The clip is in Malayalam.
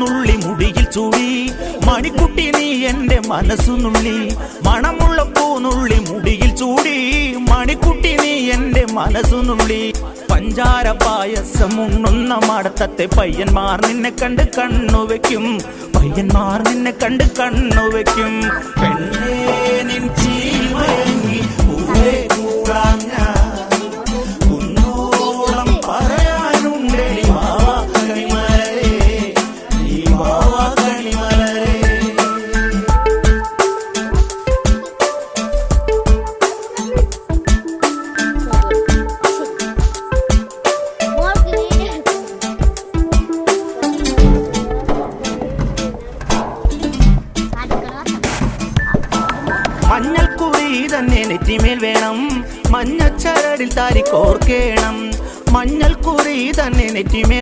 പൂനുള്ളി മുടിയിൽ ചൂടി മണിക്കുട്ടി നീ എന്റെ മനസ്സുനുള്ളി മണമുള്ള പൂനുള്ളി മുടിയിൽ ചൂടി മണിക്കുട്ടി നീ എന്റെ മനസ്സുനുള്ളി പഞ്ചാര പായസം ഉണ്ണുന്ന മടത്തത്തെ പയ്യന്മാർ നിന്നെ കണ്ട് കണ്ണുവെക്കും പയ്യന്മാർ നിന്നെ കണ്ട് കണ്ണുവെക്കും പെണ്ണേ നിൻ ചീമയങ്ങി പൂവേ കൂടാൻ ഞാൻ മഞ്ഞൾക്കുറി തന്നെ നെറ്റിമേൽ വേണം മഞ്ഞച്ചരടിൽ താരി കോർക്കേണം മഞ്ഞൾക്കുറി തന്നെ നെറ്റിമേൽ